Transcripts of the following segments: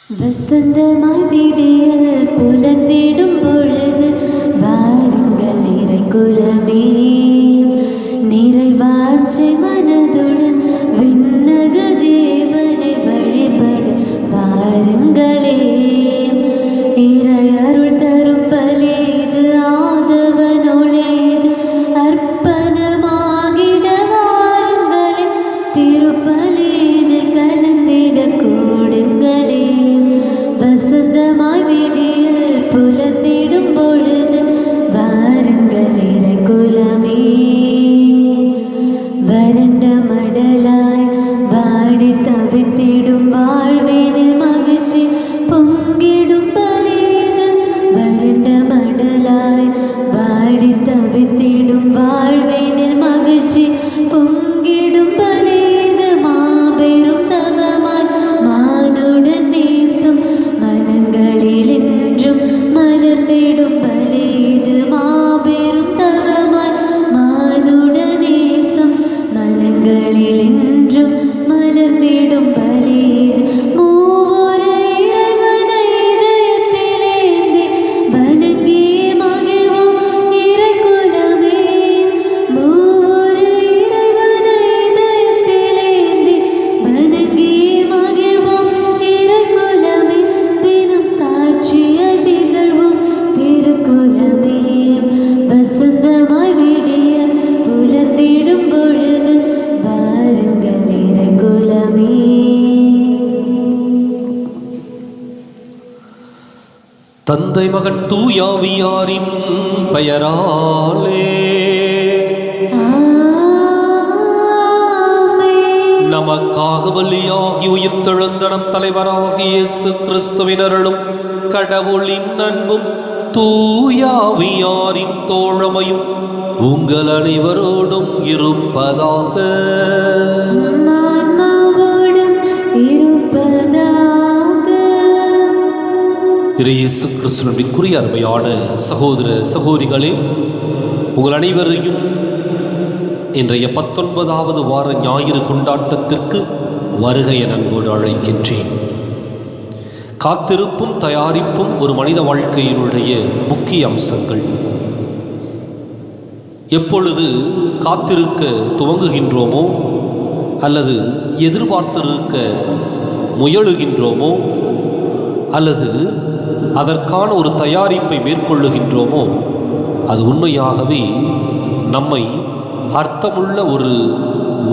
வசந்தமாய் விடியல் புலர்ந்திடும் பொழுது வாருங்கள் இறைக்குலமே, நிறைவாற்றி மனதுடன் விண்ணக தேவனை வழிபட வாருங்களே. இறையருள் தரும் பலேது ஆதவனொளேது அர்ப்பணமாகிட வாருங்களே. திருப்பலேனில் கலந்திட கூடுங்களே. வசந்தமாய் விடியல் புலர்ந்திடும் பொழுது வாருங்கள் இறைக்குலமே, வறண்ட மடலாய் வாடி தவித்திடும் வாழ்வினில் மகிழ்ச்சி பொங்கிடும் பலேது. வறண்ட மடலாய் வாடி தவித்திடும் வாழ்வினில் மகிழ்ச்சி பொங்கிடும் பலேது. மாபெரும் தவமாய் மானுடன் நேசம் மனங்களில் என்றும் மலர்ந்திடும் பலேது. மாபெரும் தவமாய் மானுடன் நேசம் மனங்களில் என்றும் மலர்ந்திடும் பலேது. மூவொரு இறைவனை இதயத்திலேந்தி வணங்கி மகிழ்வோம் இறைக்குலமே. மூவொரு இறைவனை இதயத்திலேந்தி வணங்கி மகிழ்வோம் இறைக்குலமே. தினம் சாட்சிய திகழ்வோம் திருக்குலமே. வசந்தமாய் விடியல் புலர்ந்திடும் பொழுது வாருங்கள் இறைக்குலமே. தந்தை மகன் தூயாவியாரின் பெயராலே ஆமென். நமக்காக பலியாகி உயிர்த்தெழுந்த நம் தலைவராகிய இயேசு கிறிஸ்துவின் அருளும் கடவுளின் அன்பும் தூயாவியாரின் தோழமையும் உங்கள் அனைவரோடும் இருப்பதாக. ஆன்மாவோடும் இருப்பதாக. இயேசு கிறிஸ்துவிற்குரிய அருமையான சகோதர சகோதரிகளே, உங்கள் அனைவரையும் இன்றைய 19வது வார ஞாயிறு கொண்டாட்டத்திற்கு வருகை என அன்போடு அழைக்கின்றேன். காத்திருப்பும் தயாரிப்பும் ஒரு மனித வாழ்க்கையினுடைய முக்கிய அம்சங்கள். எப்பொழுது காத்திருக்க துவங்குகின்றோமோ அல்லது எதிர்பார்த்திருக்க முயலுகின்றோமோ அல்லது அதற்கான ஒரு தயாரிப்பை மேற்கொள்ளுகின்றோமோ, அது உண்மையாகவே நம்மை அர்த்தமுள்ள ஒரு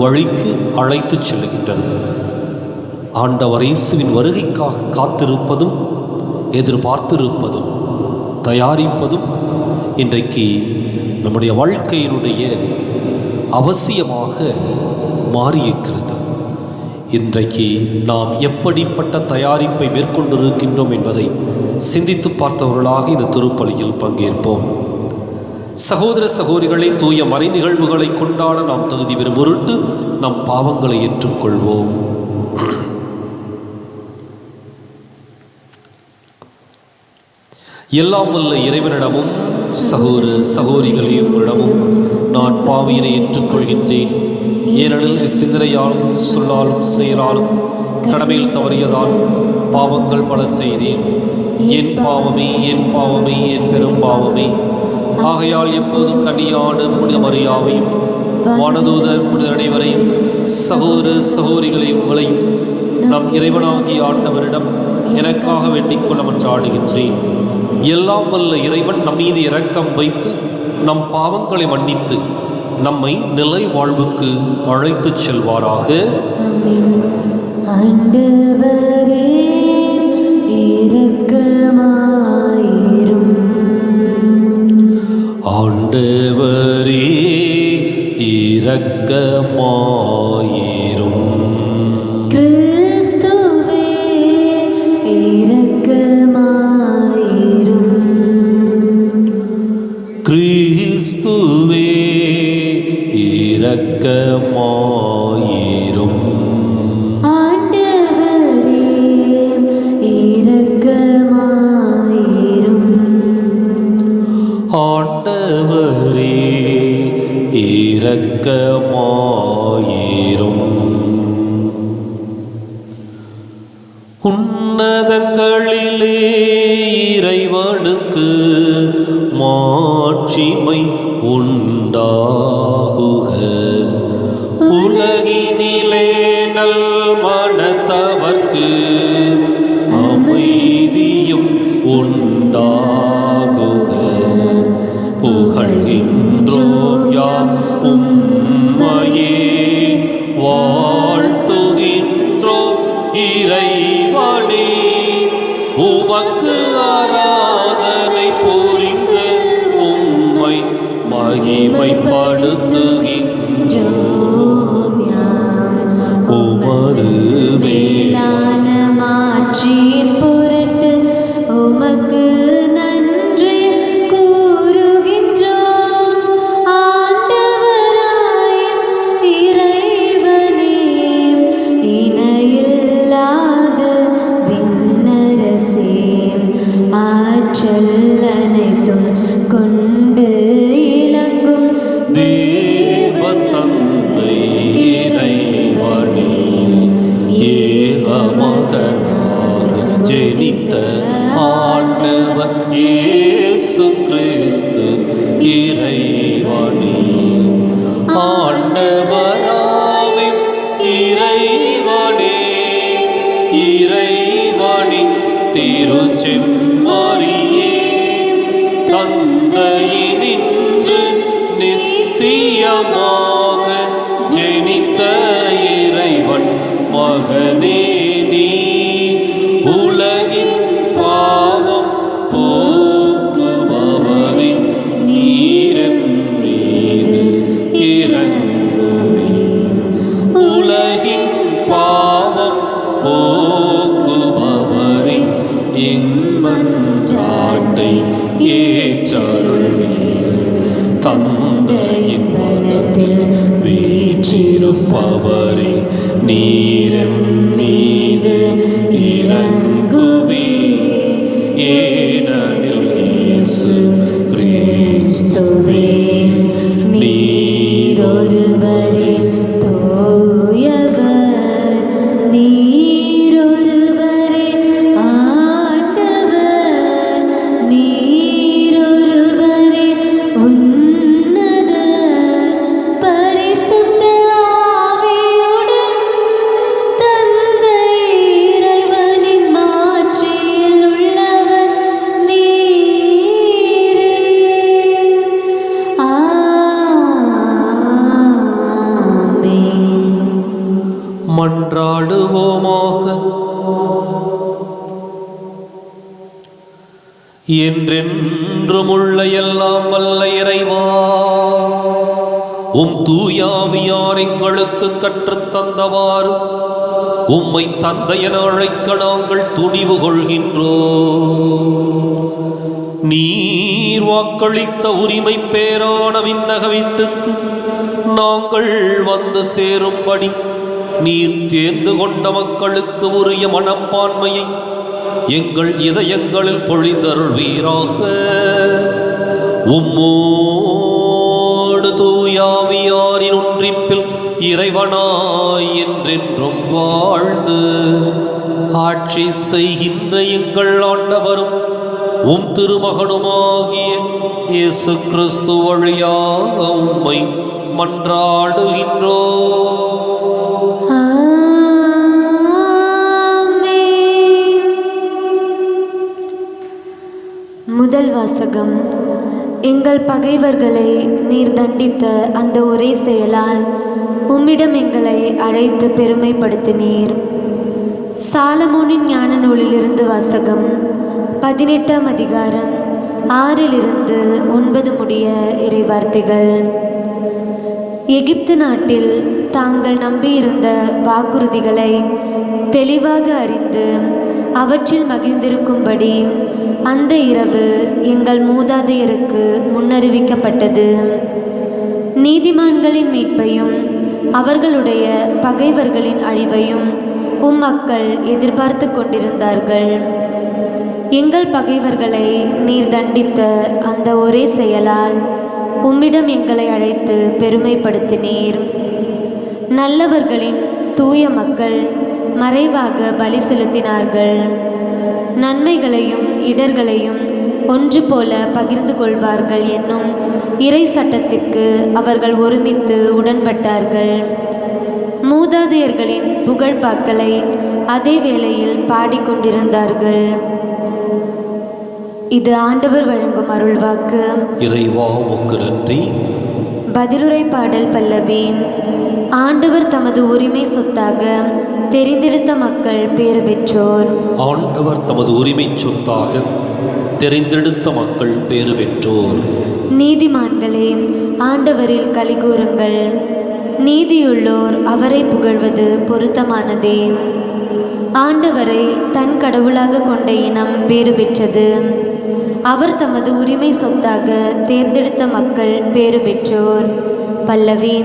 வழிக்கு அழைத்துச் செல்லுகின்றது. ஆண்டவர் இயேசுவின் வருகைக்காக காத்திருப்பதும் எதிர்பார்த்திருப்பதும் தயாரிப்பதும் இன்றைக்கு நம்முடைய வாழ்க்கையினுடைய அவசியமாக மாறியிருக்கிறது. இன்றைக்கு நாம் எப்படிப்பட்ட தயாரிப்பை மேற்கொண்டிருக்கின்றோம் என்பதை சிந்தித்து பார்த்தவர்களாக இந்த திருப்பலியில் பங்கேற்போம். சகோதர சகோதரிகளை தூய மறை நிகழ்வுகளை கொண்டாட நாம் தகுதி பெறும் பொருட்டு நம் பாவங்களை ஏற்றுக்கொள்வோம். எல்லாம் வல்ல இறைவனிடமும் சகோதர சகோதரிகளிடமும் நான் பாவியினை ஏற்றுக்கொள்கின்றேன். ஏனெனில் சிந்தனையாலும் சொல்லாலும் செயலாலும் கடமையில் தவறியதால் பாவங்கள் பல செய்தேன். என் பாவமே என் பாவமே என் பெரும் பாவமே. ஆகையால் எப்போதும் கன்னியான புனித மரியாவையும் வானதூதர் புனித அனைவரையும் சகோதர சகோதரிகளை உங்களையும் நம் இறைவனாகிய ஆண்டவரிடம் எனக்காக வேண்டிக் கொள்ள மன்றாடுகின்றேன். எல்லாம் வல்ல இறைவன் நம் மீது இரக்கம் வைத்து நம் பாவங்களை மன்னித்து நம்மை நிலை வாழ்வுக்கு அழைத்துச் செல்வாராக. ஆமென். ஆண்டவரே இரக்கமாயிரும். ஆண்டவரே இரக்கமாயிரும். கிறிஸ்துவே இரக்கமாயிரும். கிறிஸ்துவே இரக்கமாயிரும். ஆண்டவரே இரக்கமாயிரும். ஆண்டவரே இரக்கமாயிரும். மனத்தவர்க்கு அமைதியும் உண்டாகுக. புகழ்கின்றோம் யாம் உம்மையே, வாழ்த்துகின்றோம் இறைவனே. உமக்கு ஆராதனை புரிந்து உம்மை மகிமைப்படுத்துகின்றோம். உமது மேலான மாட்சியின் பொருட்டு உமக்கு நன்றி கூறுகின்றோம். ஆண்டவராய இறைவனே, இணையில்லாத விண்ணரசே, ஆற்றல் அனைத்தும் கொண்டு இலங்கும் தேவ தந்தை இறைவனே, ஏகமகனாக ஜெனித்த ஆண்டவர் இயேசு கிறிஸ்து இறைவனே. ஆண்டவராவின் இறைவனே, இறைவனின் திருச்செம்மறியே, தந்தையினின்று நித்தியமாக ஜெனித்த இறைவன் மகனே நீ. உலகின் பாவம் போக்குபவரே, நீரென் மீது இறங்குவீர். உலகின் பாவம் போக்குபவரே, என் மன்றாட்டை ஏற்றருள்வீர். தந்தையின் பலத்தில் வீற்றிருப்பவரே, நீரென் மீது இறங்குவீர். ஏனெனில் இயேசு கிறிஸ்துவே நீர் ஒருவரே தூயவர், நீர் ஒருவரே ஆண்டவர், நீர் ஒருவரே உன்னதர். பரிசுத்த ஆவியுடன் தந்தை இறைவனின் மாட்சியில் உள்ளவர் நீரே. ஆமென். மன்றாடுவோமாக. என்றென்றும் உள்ள எல்லாம் வல்ல இறைவா, உம் தூயாவியார் எங்களுக்கு கற்றுத் தந்தவாறு உம்மை தந்தை என அழைக்க நாங்கள் துணிவு கொள்கின்றோம். நீர் வாக்களித்த உரிமை பேரான விண்ணக வீட்டுக்கு நாங்கள் வந்து சேரும்படி நீர் தேர்ந்து கொண்ட மக்களுக்கு உரிய மனப்பான்மையை எங்கள் இதயங்களில் பொழிந்தருள்வீராக. உம்மோடு தூயாவியாரின் ஒன்றிப்பில் இறைவனாய் என்றென்றும் வாழ்ந்து ஆட்சி செய்கின்ற எங்கள் ஆண்டவரும் உம் திருமகனுமாகிய இயேசு கிறிஸ்து வழியாக உம்மை மன்றாடுகின்றோம். முதல் வாசகம். எங்கள் பகைவர்களை நீர் தண்டித்த அந்த ஒரே செயலால் உம்மிடம் எங்களை அழைத்து பெருமைப்படுத்தினீர். சாலமோனின் ஞான நூலிலிருந்து வாசகம். 18ஆம் அதிகாரம் 6 - 9 முடிய இறைவார்த்தைகள். எகிப்து நாட்டில் தாங்கள் நம்பியிருந்த வாக்குறுதிகளை தெளிவாக அறிந்து அவற்றில் மகிழ்ந்திருக்கும்படி அந்த இரவு எங்கள் மூதாதையருக்கு முன்னறிவிக்கப்பட்டது. நீதிமான்களின் மீட்பையும் அவர்களுடைய பகைவர்களின் அழிவையும் மக்கள் எதிர்பார்த்து கொண்டிருந்தார்கள். எங்கள் பகைவர்களை நீர் தண்டித்த அந்த ஒரே செயலால் உம்மிடம் எங்களை அழைத்து பெருமைப்படுத்தினீர். நல்லவர்களின் தூய மக்கள் மறைவாக பலி செலுத்தினார்கள். நன்மைகளையும் இடர்களையும் ஒன்று போல பகிர்ந்து கொள்வார்கள் என்னும் இறை சட்டத்திற்கு அவர்கள் ஒருமித்து உடன்பட்டார்கள். மூதாதையர்களின் புகழ்பாக்களை அதே வேளையில் பாடிக்கொண்டிருந்தார்கள். இது ஆண்டவர் வழங்கும் அருள்வாக்கு. இறைவா உமக்கு நன்றி. பதிலுரை பாடல் பல்லவி. ஆண்டவர் தமது உரிமை சொத்தாக தெரிந்தெடுத்த மக்கள் பேறு பெற்றோர். ஆண்டவர் தமது உரிமை சொத்தாக தெரிந்தெடுத்த மக்கள் பேறு பெற்றோர். நீதிமான்களே, ஆண்டவரில் கலிகூறுங்கள். நீதியுள்ளோர் அவரை புகழ்வது பொருத்தமானதே. ஆண்டவரை தன் கடவுளாக கொண்ட இனம் பேறு பெற்றது. அவர் தமது உரிமை சொத்தாக தேர்ந்தெடுத்த மக்கள் பேறு பெற்றோர். பல்லவி.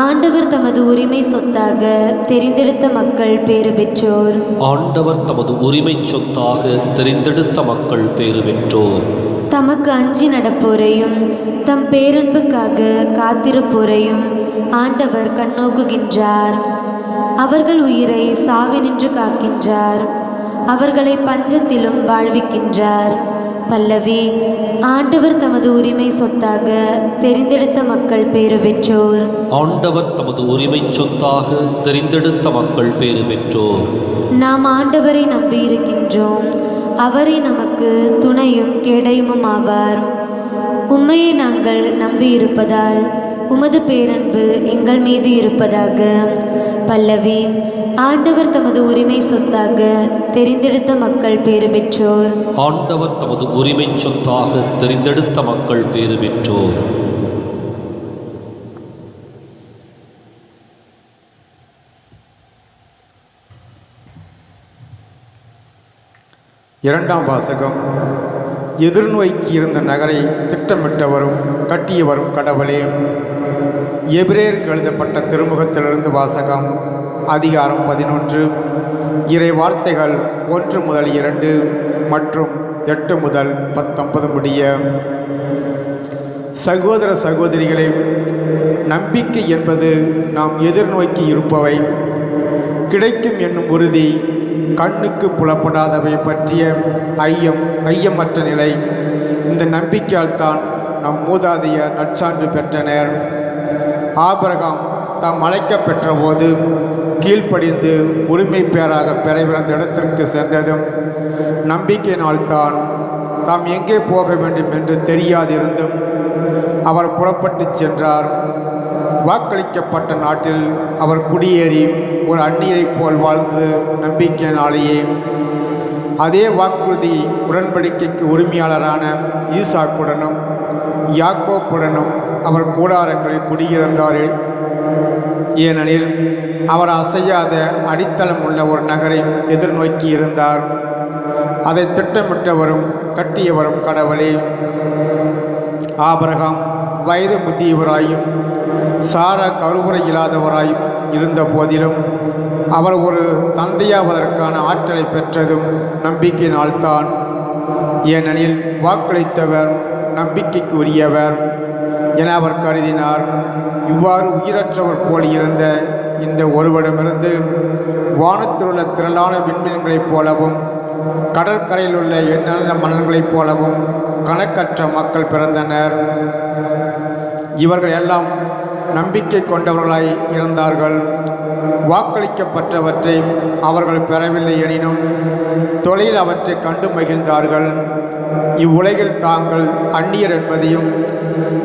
ஆண்டவர் தமது உரிமை சொத்தாக தெரிந்தெடுத்த மக்கள் பேறு பெற்றோர். ஆண்டவர் தமது உரிமை சொத்தாக தெரிந்தெடுத்த மக்கள் பேறு பெற்றோர். தமக்கு அஞ்சி நடப்போரையும் தம் பேரன்புக்காக காத்திருப்போரையும் ஆண்டவர் கண்ணோக்குகின்றார். அவர்கள் உயிரை சாவினின்று காக்கின்றார். அவர்களை பஞ்சத்திலும் வாழ்விக்கின்றார். பல்லவி. ஆண்டவர் தமது உரிமை சொத்தாக தெரிந்தெடுத்த மக்கள் பேறு பெற்றோர். ஆண்டவர் தமது உரிமை சொத்தாக தெரிந்தெடுத்த மக்கள் பேறு பெற்றோர். நாம் ஆண்டவரை நம்பியிருக்கின்றோம். அவரே நமக்கு துணையும் கேடயமும் ஆவார். உம்மையை நாங்கள் நம்பியிருப்பதால் உமது பேரன்பு எங்கள் மீது இருப்பதாக. பல்லவி. ஆண்டவர் தமது உரிமை சொத்தாக தெரிந்தெடுத்த மக்கள் பேறு பெற்றோர். ஆண்டவர் தமது உரிமை சொத்தாக தெரிந்தெடுத்த மக்கள் பேறு பெற்றோர். இரண்டாம் வாசகம். எதிர்நோக்கி இருந்த நகரை திட்டமிட்டவரும் கட்டியவரும் கடவுளே. எபிரேயருக்கு எழுதப்பட்ட திருமுகத்திலிருந்து வாசகம். அதிகாரம் 11. இறை வார்த்தைகள் 1 முதல் 2 மற்றும் 8 முதல் 19 முடிய. சகோதர சகோதரிகளே, நம்பிக்கை என்பது நாம் எதிர்நோக்கி இருப்பவை, கிடைக்கும் என்னும் உறுதி, கண்ணுக்கு புலப்படாதவை பற்றிய ஐயமற்ற நிலை. இந்த நம்பிக்கையால் தான் நம் மூதாதையர் நற்சான்று பெற்றனர். ஆபிரகாம் தாம் அழைக்கப் பெற்ற போது கீழ்ப்படிந்து உரிமை பேராக பெறவிருந்த இடத்திற்கு சென்றதும் நம்பிக்கையினால்தான். தாம் எங்கே போக வேண்டும் என்று தெரியாதிருந்தும் அவர் புறப்பட்டு சென்றார். வாக்களிக்கப்பட்ட நாட்டில் அவர் குடியேறி ஒரு அந்நியரைப் போல் வாழ்ந்து நம்பிக்கையினாலேயே. அதே வாக்குறுதி உடன்படிக்கைக்கு உரிமையாளரான ஈசாக்குடனும் யாக்கோப்புடனும் அவர் கூடாரங்களில் குடியிருந்தார். ஏனெனில் அவர் அசையாத அடித்தளம் உள்ள ஒரு நகரை எதிர்நோக்கி இருந்தார். அதை திட்டமிட்டவரும் கட்டியவரும் கடவுளே. ஆபிரகாம் வயது முதியவராயும் சாரா கருவுரை இல்லாதவராயும் இருந்த போதிலும் அவர் ஒரு தந்தையாவதற்கான ஆற்றலை பெற்றதும் நம்பிக்கையினால்தான். ஏனெனில் வாக்களித்தவர் நம்பிக்கைக்கு உரியவர் என அவர் கருதினார். இவ்வாறு உயிரற்றவர் போல் இருந்த இந்த ஒருவரிடமிருந்து வானத்தில் உள்ள திரளான விண்மீன்களைப் போலவும் கடற்கரையில் உள்ள எண்ணற்ற மலர்களைப் போலவும் கணக்கற்ற மக்கள் பிறந்தனர். இவர்கள் எல்லாம் நம்பிக்கை கொண்டவர்களாய் இருந்தார்கள். வாக்களிக்கப்பட்டவற்றை அவர்கள் பெறவில்லை எனினும் தொலையில் அவற்றை கண்டு மகிழ்ந்தார்கள். இவ்வுலகில் தாங்கள் அந்நியர் என்பதையும்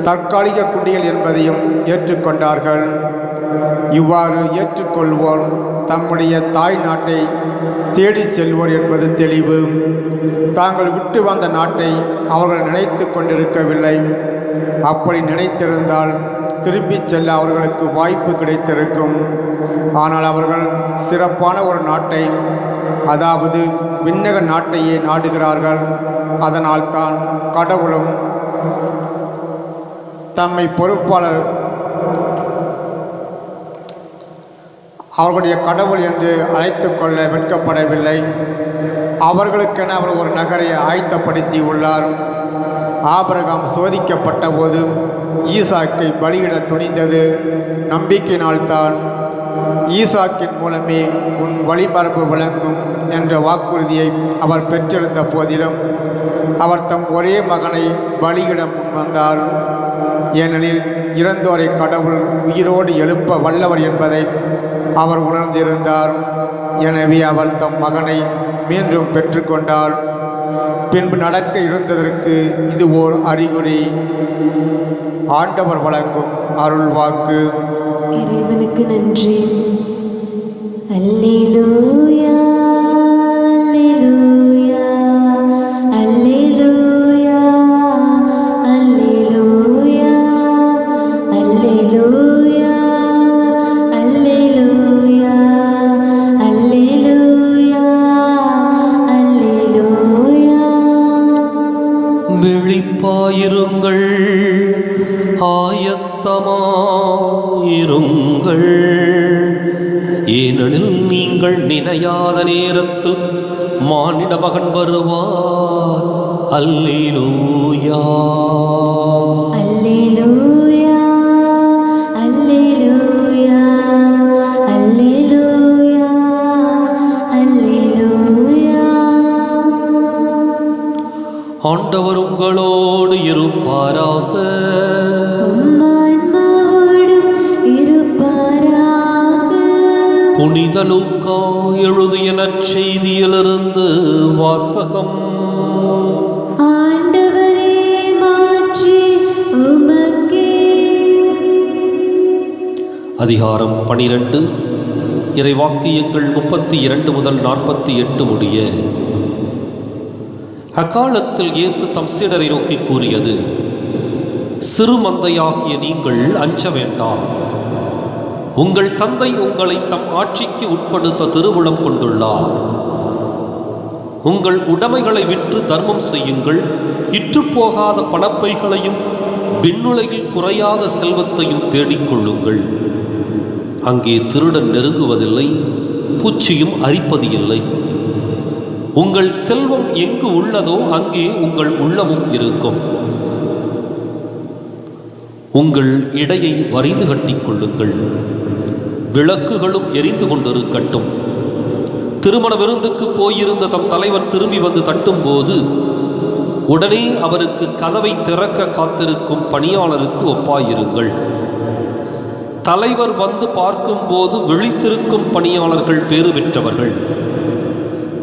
தற்காலிக குடிகள் என்பதையும் ஏற்றுக்கொண்டார்கள். இவ்வாறு ஏற்றுக்கொள்வோர் தம்முடைய தாய் நாட்டை தேடி செல்வோர் என்பது தெளிவு. தாங்கள் விட்டு வந்த நாட்டை அவர்கள் நினைத்து கொண்டிருக்கவில்லை. அப்படி நினைத்திருந்தால் திரும்பிச் செல்ல அவர்களுக்கு வாய்ப்பு கிடைத்திருக்கும். ஆனால் அவர்கள் சிறப்பான ஒரு நாட்டை, அதாவது விண்ணக நாட்டையே நாடுகிறார்கள். அதனால்தான் கடவுளும் தம்மை பொறுப்பாளர் அவர்களுடைய கடவுள் என்று அழைத்து கொள்ள வெட்கப்படவில்லை. அவர்களுக்கென அவர் ஒரு நகரை ஆயத்தப்படுத்தி உள்ளார். ஆபிரகாம் சோதிக்கப்பட்ட போது ஈசாக்கை பலியிட துணிந்தது நம்பிக்கையினால்தான். ஈசாக்கின் மூலமே உன் வழிமரபு விளங்கும் என்ற வாக்குறுதியை அவர் பெற்றிருந்த போதிலும் அவர் தம் ஒரே மகனை பலியிட முன்வந்தார். ஏனெனில் இறந்தோரை கடவுள் உயிரோடு எழுப்ப வல்லவர் என்பதை அவர் உணர்ந்திருந்தார். எனவே அவர் தம் மகனை மீண்டும் பெற்றுக்கொண்டார். பின்பு நடக்க இருந்ததற்கு இது ஓர் அறிகுறி. ஆண்டவர் வழங்கும் அருள் வாக்கு. இறைவனுக்கு நன்றி. அல்லேலூயா, அல்லேலூயா, அல்லேலூயா, அல்லேலூயா, அல்லேலூயா, அல்லேலூயா, அல்லேலூயா, அல்லேலூயா. விழிப்பாயிருங்கள், ஆயத்தமாயிருங்கள், ஏனெனில் நீங்கள் நினையாத நேரத்தில் மானிட மகன் வருவார். அல்லேலூயா, அல்லேலூயா, அல்லேலூயா, அல்லேலூயா, அல்லேலூயா. ஆண்டவர் உங்களோடு இருப்பாராக. உம் ஆன்மாவோடும் இருப்பாராக. புனித லூக்கா எழுதிய நற்செய்தியிலிருந்து வாசகம். ஆண்டவரே, மாற்றி உமக்கே. அதிகாரம் 12, இறைவாக்கியங்கள் 32 முதல் 48 முடிய. அக்காலத்தில் இயேசு தம் சீடரை நோக்கி கூறியது: சிறு மந்தையாகிய நீங்கள் அஞ்ச வேண்டாம். உங்கள் தந்தை உங்களை தம் ஆட்சிக்கு உட்படுத்த திருவுளம் கொண்டுள்ளார். உங்கள் உடைமைகளை விற்று தர்மம் செய்யுங்கள். இற்றுப்போகாத பணப்பைகளையும் விண்ணுலகில் குறையாத செல்வத்தையும் தேடிக்கொள்ளுங்கள். அங்கே திருடன் நெருங்குவதில்லை, பூச்சியும் அரிப்பது இல்லை. உங்கள் செல்வம் எங்கு உள்ளதோ அங்கே உங்கள் உள்ளமும் இருக்கும். உங்கள் இடையை வரிந்து கட்டிக் கொள்ளுங்கள். விளக்குகளும் எரிந்து கொண்டிருக்கட்டும். திருமண விருந்துக்கு போயிருந்த தம் தலைவர் திரும்பி வந்து தட்டும்போது உடனே அவருக்கு கதவை திறக்க காத்திருக்கும் பணியாளருக்கு ஒப்பாயிருங்கள். தலைவர் வந்து பார்க்கும்போது விழித்திருக்கும் பணியாளர்கள் பேறு பெற்றவர்கள்.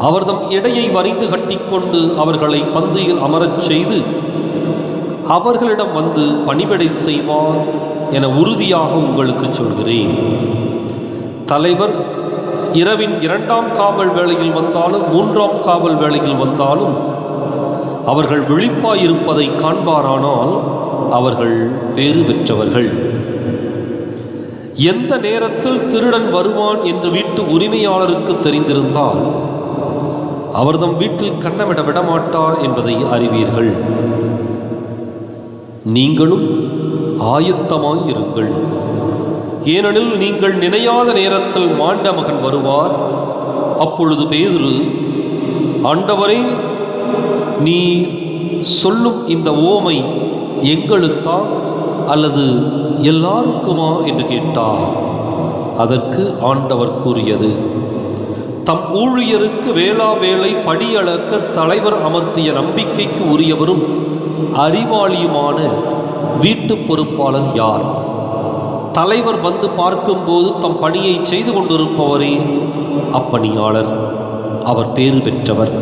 அவர் தம் இடையை வரிந்து கட்டிக்கொண்டு அவர்களை பந்தியில் அமரச் செய்து அவர்களிடம் வந்து பணிவிடை செய்வார் என உறுதியாக உங்களுக்கு சொல்கிறேன். தலைவர் இரவின் 2ஆம் காவல் வேளையில் வந்தாலும் 3ஆம் காவல் வேளையில் வந்தாலும் அவர்கள் விழிப்பாயிருப்பதை காண்பாரானால் அவர்கள் பேறு பெற்றவர்கள். எந்த நேரத்தில் திருடன் வருவான் என்று வீட்டு உரிமையாளருக்கு தெரிந்திருந்தால் அவர் தம் வீட்டில் கன்னமிட விடமாட்டார் என்பதை அறிவீர்கள். நீங்களும் ஆயத்தமாயிருங்கள். ஏனெனில் நீங்கள் நினையாத நேரத்தில் மாண்ட மகன் வருவார். அப்பொழுது பேதுரு, ஆண்டவரே, நீ சொல்லும் இந்த ஓமை எங்களுக்கா அல்லது எல்லாருக்குமா என்று கேட்டார். அதற்கு ஆண்டவர் கூறியது: தம் ஊழியருக்கு வேளா வேளை படியளக்க தலைவர் அமர்த்திய நம்பிக்கைக்கு உரியவரும் அறிவாளியுமான வீட்டு பொறுப்பாளர் யார்? தலைவர் வந்து பார்க்கும்போது தம் பணியை செய்து கொண்டிருப்பவரே அப்பணியாளர். அவர் பேறு பெற்றவர்.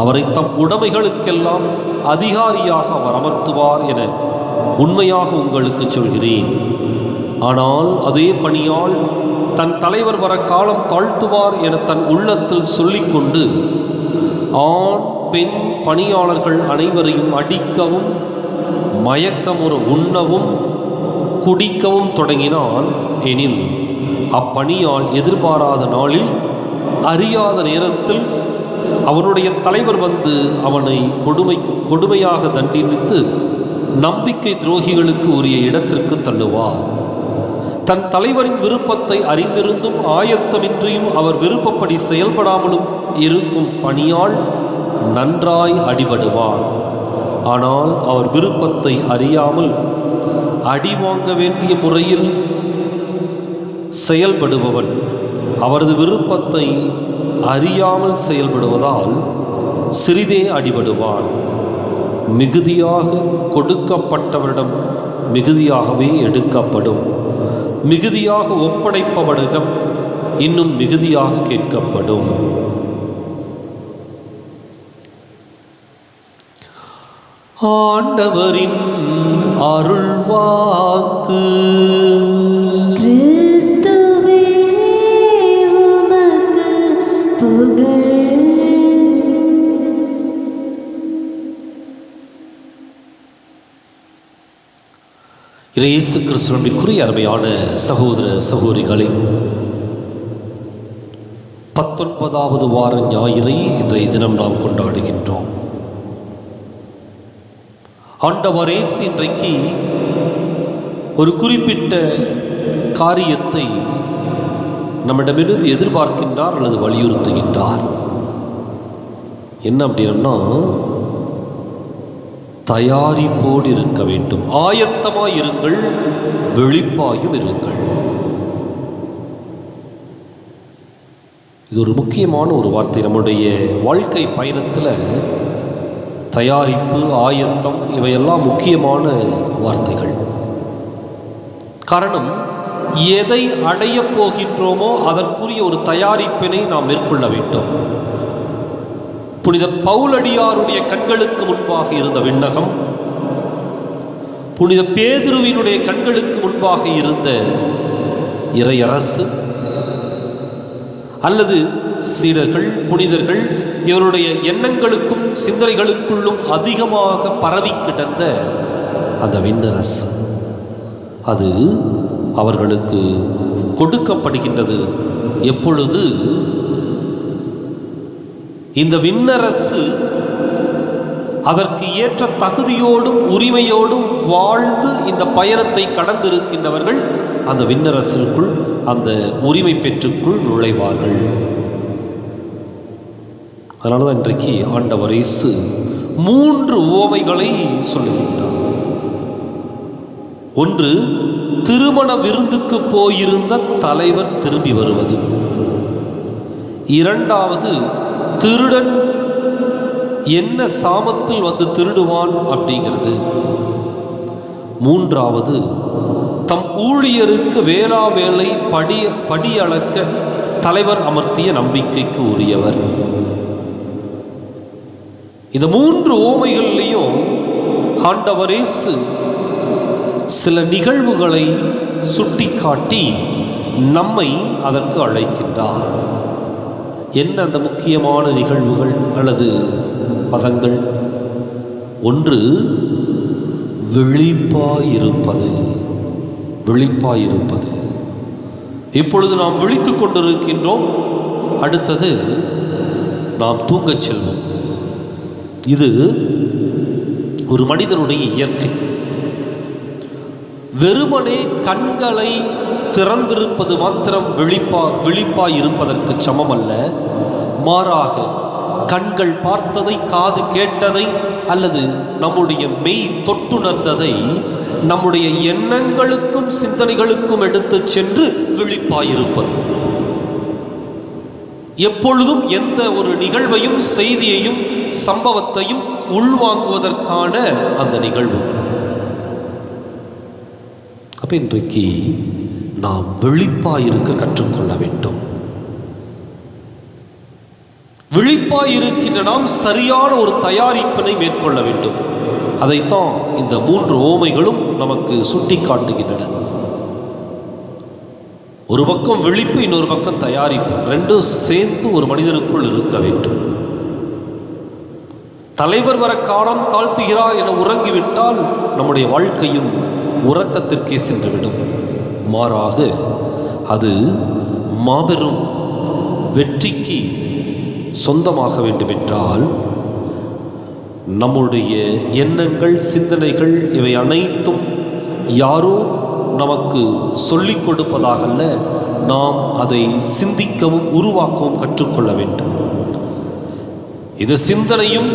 அவரை தம் உடைமைகளுக்கெல்லாம் அதிகாரியாக அவர் அமர்த்துவார் என உண்மையாக உங்களுக்கு சொல்கிறேன். ஆனால் அதே பணியால் தன் தலைவர் வர காலம் தாழ்த்துவார் என தன் உள்ளத்தில் சொல்லிக்கொண்டு ஆண் பெண் பணியாளர்கள் அனைவரையும் அடிக்கவும் மயக்கமுற உண்ணவும் குடிக்கவும் தொடங்கினான் எனில் அப்பணியால் எதிர்பாராத நாளில் அறியாத நேரத்தில் அவனுடைய தலைவர் வந்து அவனை கொடுமையாக தண்டித்து நம்பிக்கை துரோகிகளுக்கு உரிய இடத்திற்கு தள்ளுவார். தன் தலைவரின் விருப்பத்தை அறிந்திருந்தும் ஆயத்தமின்றியும் அவர் விருப்பப்படி செயல்படாமலும் இருக்கும் பணியால் நன்றாய் அடிபடுவார். ஆனால் அவர் விருப்பத்தை அறியாமல் அடி வாங்க வேண்டிய முறையில் செயல்படுபவன் அவரது விருப்பத்தை அறியாமல் செயல்படுவதால் சிறிதே அடிபடுவான். மிகுதியாக கொடுக்கப்பட்டவரிடம் மிகுதியாகவே எடுக்கப்படும். மிகுதியாக ஒப்படைப்பவரிடம் இன்னும் மிகுதியாக கேட்கப்படும். ஆண்டவரின் அருள்வாக்கு. கிறிஸ்துவே உமக்கு புகழ். இயேசு கிறிஸ்துவிற்குரிய அருமையான சகோதர சகோதரிகளே, 19வது வார ஞாயிறை இன்றைய தினம் நாம் கொண்டாடுகின்றோம். ஆண்டவர் இயேசு இன்றைக்கு ஒரு குறிப்பிட்ட காரியத்தை நம்மிடமிருந்து எதிர்பார்க்கின்றார் அல்லது வலியுறுத்துகின்றார். என்ன அப்படின்னா, தயாரிப்போடு இருக்க வேண்டும், ஆயத்தமாய் இருங்கள், விழிப்பாயும் இருங்கள். இது ஒரு முக்கியமான ஒரு வார்த்தை. நம்முடைய வாழ்க்கை பயணத்தில் தயாரிப்பு, ஆயத்தம் இவையெல்லாம் முக்கியமான வார்த்தைகள். காரணம், எதை அடையப் போகின்றோமோ அதற்குரிய ஒரு தயாரிப்பினை நாம் மேற்கொள்ள வேண்டும். புனித பவுலடியாருடைய கண்களுக்கு முன்பாக இருந்த விண்ணகம், புனித பேதுருவினுடைய கண்களுக்கு முன்பாக இருந்த இறையரசு அல்லது சீடர்கள், புனிதர்கள், இவருடைய எண்ணங்களுக்கும் சிந்தனைகளுக்குள்ளும் அதிகமாக பரவி கிடந்த அந்த விண்ணரசு, அது அவர்களுக்கு கொடுக்கப்படுகின்றது. எப்பொழுது இந்த விண்ணரசு அதற்கு ஏற்ற தகுதியோடும் உரிமையோடும் வாழ்ந்து இந்த பயணத்தை கடந்திருக்கின்றவர்கள் அந்த விண்ணரசிற்குள், அந்த உரிமை பெற்றுக்குள் நுழைவார்கள். அதனால தான் இன்றைக்கு ஆண்டவர் இயேசு 3 உவமைகளை சொல்லுகின்றார். ஒன்று, திருமண விருந்துக்கு போயிருந்த தலைவர் திரும்பி வருவது. இரண்டாவது, திருடன் என்ன சாமத்தில் வந்து திருடுவான் அப்படிங்கிறது. மூன்றாவது, தம் ஊழியருக்கு வேளா வேளை படி அளக்க தலைவர் அமர்த்திய நம்பிக்கைக்கு உரியவர். இந்த 3 உவமைகளிலையும் ஆண்டவர் இயேசு சில நிகழ்வுகளை சுட்டிக்காட்டி நம்மை அதற்கு அழைக்கின்றார். என்ன அந்த முக்கியமான நிகழ்வுகள் அல்லது பதங்கள்? ஒன்று, விழிப்பாயிருப்பது. விழிப்பாயிருப்பது. இப்பொழுது நாம் விழித்து கொண்டிருக்கின்றோம், அடுத்தது நாம் தூங்கச் செல்வோம். இது ஒரு மனிதனுடைய இயற்கை. வெறுமனே கண்களை திறந்திருப்பது மாத்திரம் விழிப்பாய் இருப்பதற்கு சமம் அல்ல. மாறாக கண்கள் பார்த்ததை, காது கேட்டதை அல்லது நம்முடைய மெய் தொட்டுணர்ந்ததை நம்முடைய எண்ணங்களுக்கும் சிந்தனைகளுக்கும் எடுத்து சென்று விழிப்பாயிருப்பது. எப்பொழுதும் எந்த ஒரு நிகழ்வையும், செய்தியையும், சம்பவத்தையும் உள்வாங்குவதற்கான அந்த நிகழ்வு. அப்ப இன்றைக்கு நாம் விழிப்பாயிருக்க கற்றுக்கொள்ள வேண்டும். விழிப்பாயிருக்கின்ற நாம் சரியான ஒரு தயாரிப்பினை மேற்கொள்ள வேண்டும். அதைத்தான் இந்த 3 உவமைகளும் நமக்கு சுட்டி காட்டுகின்றன. ஒரு பக்கம் விழிப்பு, இன்னொரு பக்கம் தயாரிப்பு, ரெண்டும் சேர்ந்து ஒரு மனிதனுக்குள் இருக்க வேண்டும். தலைவர் வர காலம் தாழ்த்துகிறார் என உறங்கிவிட்டால் நம்முடைய வாழ்க்கையும் உறக்கத்திற்கே சென்றுவிடும். மாறாக அது மாபெரும் வெற்றிக்கு சொந்தமாக வேண்டுமென்றால் நம்முடைய எண்ணங்கள், சிந்தனைகள் இவை அனைத்தும் யாரோ நமக்கு சொல்லிக் கொடுப்பதாகல்ல, நாம் அதை சிந்திக்கவும் உருவாக்கவும் கற்றுக்கொள்ள வேண்டும். இது சிந்தனையும்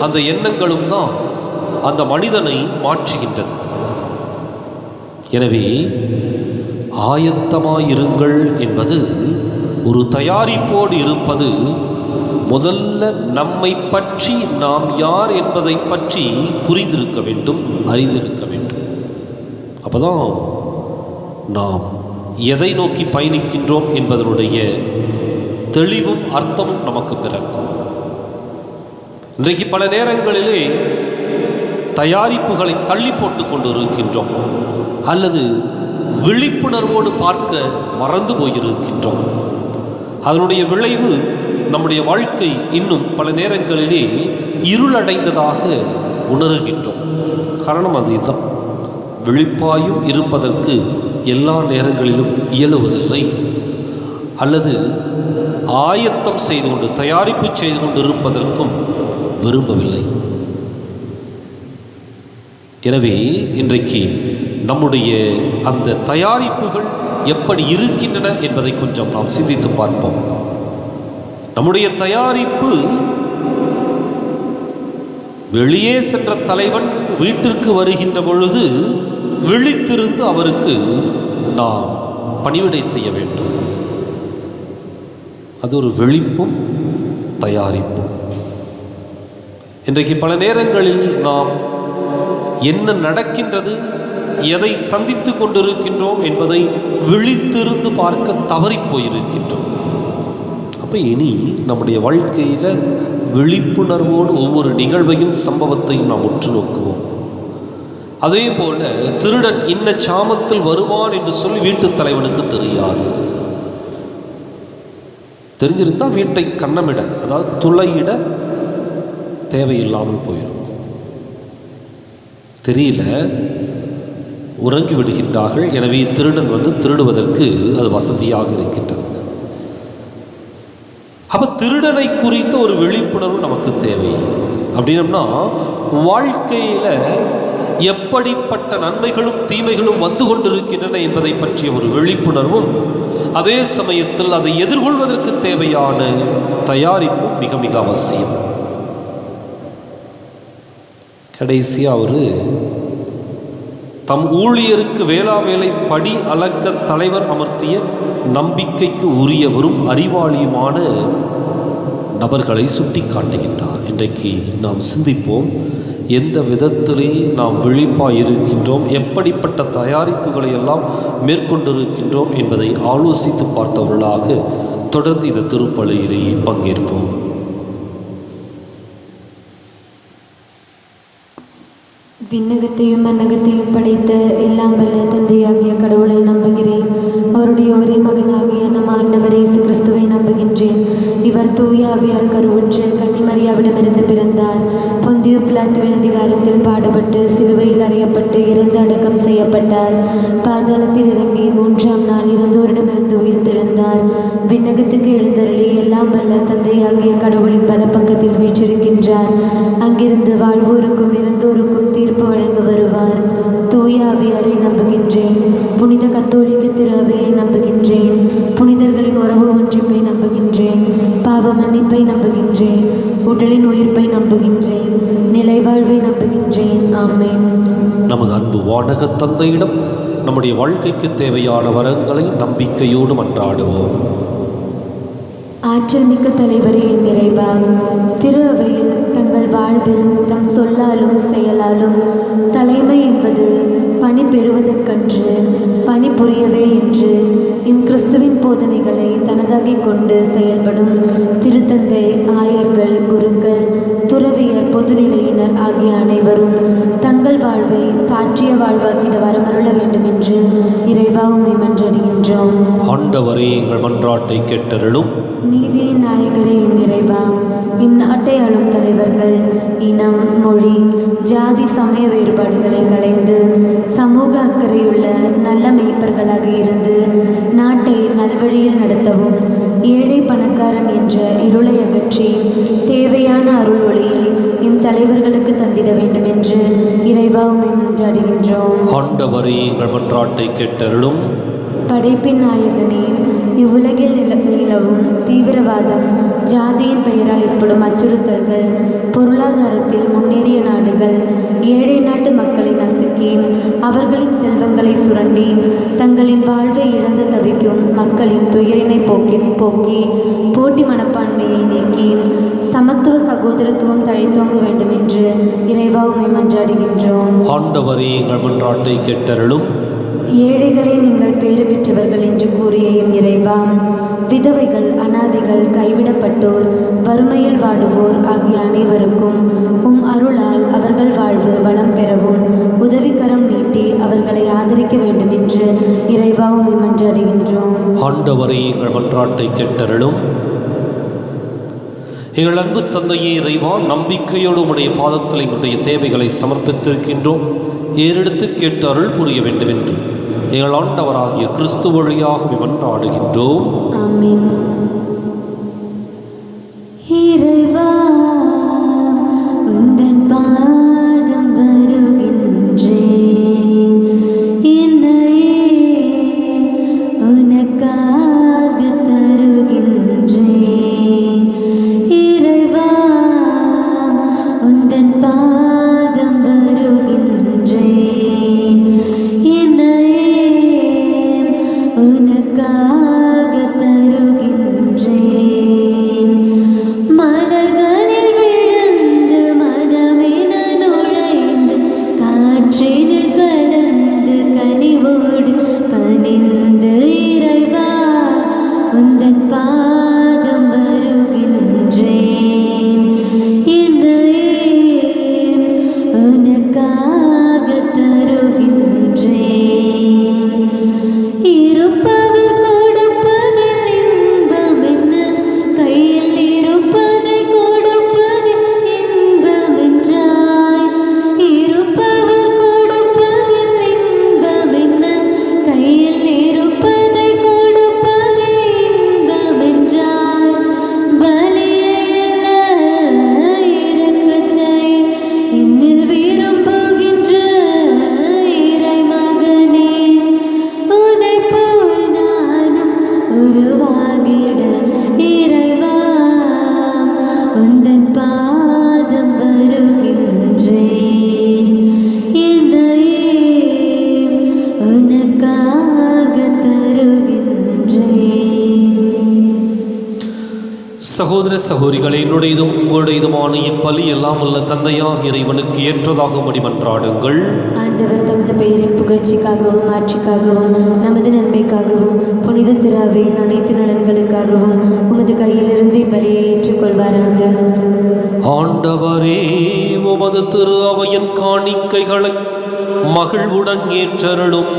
அந்த எண்ணங்களும் தான் அந்த மனிதனை மாற்றுகின்றது. எனவே ஆயத்தமாயிருங்கள் என்பது, ஒரு தயாரிப்போடு இருப்பது, முதல்ல நம்மை பற்றி, நாம் யார் என்பதை பற்றி புரிந்திருக்க வேண்டும், அறிந்திருக்க வேண்டும். அப்போதான் நாம் எதை நோக்கி பயணிக்கின்றோம் என்பதனுடைய தெளிவும் அர்த்தமும் நமக்கு பிறக்கும். இன்றைக்கு பல நேரங்களிலே தயாரிப்புகளை தள்ளி போட்டு கொண்டு இருக்கின்றோம், அல்லது விழிப்புணர்வோடு பார்க்க மறந்து போயிருக்கின்றோம். அதனுடைய விளைவு நம்முடைய வாழ்க்கை இன்னும் பல நேரங்களிலே இருளடைந்ததாக உணர்கின்றோம். காரணம் அதுதான், விழிப்பாயும் இருப்பதற்கு எல்லா நேரங்களிலும் இயலுவதில்லை, அல்லது ஆயத்தம் செய்து கொண்டு தயாரிப்பு செய்து கொண்டு இருப்பதற்கும் விரும்பவில்லை. எனவே இன்றைக்கு நம்முடைய அந்த தயாரிப்புகள் எப்படி இருக்கின்றன என்பதை கொஞ்சம் நாம் சிந்தித்து பார்ப்போம். நம்முடைய தயாரிப்பு, வெளியே சென்ற தலைவன் வீட்டிற்கு வருகின்ற பொழுது விழித்திருந்து அவருக்கு நாம் பணிவிடை செய்ய வேண்டும். அது ஒரு விழிப்பும் தயாரிப்பும். இன்றைக்கு பல நேரங்களில் நாம் என்ன நடக்கின்றது, எதை சந்தித்து கொண்டிருக்கின்றோம் என்பதை விழித்திருந்து பார்க்க தவறி போயிருக்கின்றோம். அப்போ இனி நம்முடைய வாழ்க்கையில் விழிப்புணர்வோடு ஒவ்வொரு நிகழ்வையும் சம்பவத்தையும் நாம் உற்று நோக்குவோம். அதே போல திருடன் இன்ன சாமத்தில் வருவான் என்று சொல்லி வீட்டு தலைவனுக்கு தெரியாது. தெரிஞ்சிருந்தால் வீட்டை கண்ணமிட, அதாவது துளையிட தேவையில்லாமல் போயிடும். தெரியல, உறங்கி விடுகின்றார்கள். எனவே திருடன் வந்து திருடுவதற்கு அது வசதியாக இருக்கின்றது. அப்போ திருடனை குறித்த ஒரு விழிப்புணர்வு நமக்கு தேவை. அப்படின்னம்னா வாழ்க்கையில் எப்படிப்பட்ட நன்மைகளும் தீமைகளும் வந்து கொண்டிருக்கின்றன என்பதை பற்றிய ஒரு விழிப்புணர்வும், அதே சமயத்தில் அதை எதிர்கொள்வதற்கு தேவையான தயாரிப்பும் மிக மிக அவசியம். கடைசியாக அவர் தம் ஊழியருக்கு வேளா படி அளக்க தலைவர் அமர்த்திய நம்பிக்கைக்கு உரியவரும் அறிவாளியுமான நபர்களை சுட்டி காட்டுகின்றார். இன்றைக்கு நாம் சிந்திப்போம், எந்த விதத்திலே நாம் விழிப்பாக இருக்கின்றோம், எப்படிப்பட்ட தயாரிப்புகளை எல்லாம் மேற்கொண்டிருக்கின்றோம் என்பதை ஆலோசித்து பார்த்தவர்களாக தொடர்ந்து இந்த திருப்பலியிலேயே பங்கேற்போம். விண்ணகத்தையும் மண்ணகத்தையும் படைத்த எல்லாம் வல்ல தந்தையாகிய கடவுளை நம்புகிறேன். அவருடைய ஒரே மகனாகிய நம் ஆண்டவர் இயேசு கிறிஸ்துவை நம்புகின்றேன். இவர் தூய ஆவியால் கருவுற்று கன்னிமரியாவிடமிருந்து பிறந்தார். பொந்தியு பிலாத்துவின் அதிகாரத்தில் பாடுபட்டு சிலுவையில் அறையப்பட்டு இறந்து அடக்கம் செய்யப்பட்டார். பாதாளத்தில் இறங்கி 3ஆம் நாள் இறந்தோரிடமிருந்து உயிர்த்தெழுந்தார். விண்ணகத்துக்கு எழுந்தருளி எல்லாம் வல்ல தந்தையாகிய கடவுளின் வலப்பக்கத்தில் வீற்றிருக்கின்றார். அங்கிருந்து வாழ்வோருக்கும் இறந்தோருக்கும் தீர்ப்பு வழங்க வருவார். தூய ஆவியாரை நம்புகின்றேன். புனித கத்தோலிக்க திரு அவையை நம்புகின்றேன். புனிதர்களின் உறவு ஒன்றிப்பை நம்புகின்றேன். பாவ மன்னிப்பை நம்புகின்றேன். உடலின் உயிர்ப்பை நம்புகின்றேன். நிலைவாழ்வை நம்புகின்றேன். ஆமென். நமது அன்பு வானக தந்தையிடம் நம்முடைய வாழ்க்கைக்கு தேவையான வரங்களை நம்பிக்கையோடு மன்றாடுவோம். ஆற்றல் மிக்க தலைவரே இறைவா, திரு அவையில் தங்கள் வாழ்வில் தம் சொல்லாலும் செயலாலும் தலைமை என்பது பணி பெறுவதற்கன்று பணி புரியவே என்று கிறிஸ்துவின் போதனைகளை தனதாகிக் கொண்டு செயல்படும் திருத்தந்தை, ஆயர்கள், குருக்கள், துறவியர், பொதுநிலையினர் ஆகிய அனைவரும் தங்கள் வாழ்வை சாட்சிய வாழ்வாக்கிட வரமருள வேண்டும் என்று இறைவா உம்மை மன்றாடுகின்றோம். ஆண்டவரே, எங்கள் மன்றாட்டை கேட்டருளும். நீதியின் நாயகரே என் இறைவா, இந்நாட்டை ஆளும் தலைவர்கள் இனம், மொழி, ஜாதி, சமய வேறுபாடுகளை களைந்து சமூக அக்கறையுள்ள நல்ல மேய்ப்பர்களாக இருந்து நாட்டை நல்வழியில் நடத்தவும், ஏழை பணக்காரன் என்ற இருளை அகற்றி தேவையான அருள் ஒளியை எம் தலைவர்களுக்கு தந்திட வேண்டும் என்று இறைவா உம்மை மன்றாடுகின்றோம். ஆண்டவரே, எங்கள் மன்றாட்டை கேட்டருளும். படைப்பின் நாயகனே, இவ்வுலகில் நிலவும் தீவிரவாதம், ஜாதியின் பெயரால் ஏற்படும் அச்சுறுத்தல்கள், பொருளாதாரத்தில் முன்னேறிய நாடுகள் ஏழை நாட்டு மக்களை நசுக்கி அவர்களின் செல்வங்களை சுரண்டி தங்களின் வாழ்வை இழந்து தவிக்கும் மக்களின் துயரினை போக்கி போட்டி மனப்பான்மையை நீக்கி சமத்துவ சகோதரத்துவம் தழைத்தோங்க வேண்டும் என்று இறைவா உம்மை மன்றாடுகின்றோம். ஆண்டவரே, எங்கள் மன்றாட்டை கேட்டருளும். ஏழைகளே நீங்கள் பேறு பெற்றவர்கள் என்று கூறிய எம் இறைவா, விதவைகள், அனாதைகள், கைவிடப்பட்டோர், வறுமையில் வாடுவோர் ஆகிய அனைவருக்கும் உம் அருளால் அவர்கள் வாழ்வு வளம் பெறவும் உதவிக்கரம் நீட்டி அவர்களை ஆதரிக்க வேண்டும் என்று இறைவா உம்மை மன்றாடுகின்றோம். ஆண்டவரே, எங்கள் மன்றாட்டை கேட்டருளும். எங்கள் அன்பு தந்தையே இறைவா, நம்பிக்கையோடு உம்முடைய பாதத்தில் எங்களுடைய தேவைகளை சமர்ப்பித்திருக்கின்றோம். ஏறெடுத்து கேட்டு அருள் புரிய வேண்டும் என்று எங்கள் ஆண்டவராகிய கிறிஸ்து வழியாக மன்றாடுகின்றோம். ஆமென். இறைவா, உந்தன் பாதம் வருகின்றேன், என்னையே உனக்காக தருகின்றேன். இறைவா, உந்தன் பாதம் வருகின்றேன், என்னையே உனக்காக தருகின்றேன். மலர்களில் விழுந்து மனமென நுழைந்து காற்றினில் கலந்து கனிவோடு பணிந்து இறைவா, உந்தன் பாதம் வருகின்றேன், என்னையே உனக்காக தருகின்றேன். இருப்பவர் கொடுப்பதில் இன்பம் என்ன, கையில் இருப்பதை கொடுப்பதில் இன்பம் என்றாய். இருப்பவர் கொடுப்பதில் இன்பம் என்ன, கையில் இருப்பதை கொடுப்பதில் இன்பம் என்றாய். பலியல்ல இரக்கத்தை என்னில் விரும்புகின்ற இறைமகனே, உன்னைப் போல் நானும் உருவாகிட இறைவா, உந்தன் பாதம் வருகின்றேன், என்னையே உனக்காக தருகின்றேன். சகோதர சகோதரிகளே, என்னுடையதும் உங்களுடையதுமான இப்பலி எல்லாம் உள்ள தந்தையாக இறைவனுக்கு ஏற்றதாக மன்றாடுங்கள். ஆண்டவர் தமது பெயரின் புகழ்ச்சிக்காகவும் ஆட்சிக்காகவும் நமது நன்மைக்காகவும் புனித திராவின் அனைத்து நலன்களுக்காகவும் உமது கையிலிருந்து பலியை ஏற்றுக்கொள்வாராக. ஆண்டவரே, உமது திரு அவையின் காணிக்கைகளை மகிழ்வுடன் ஏற்றருளும்.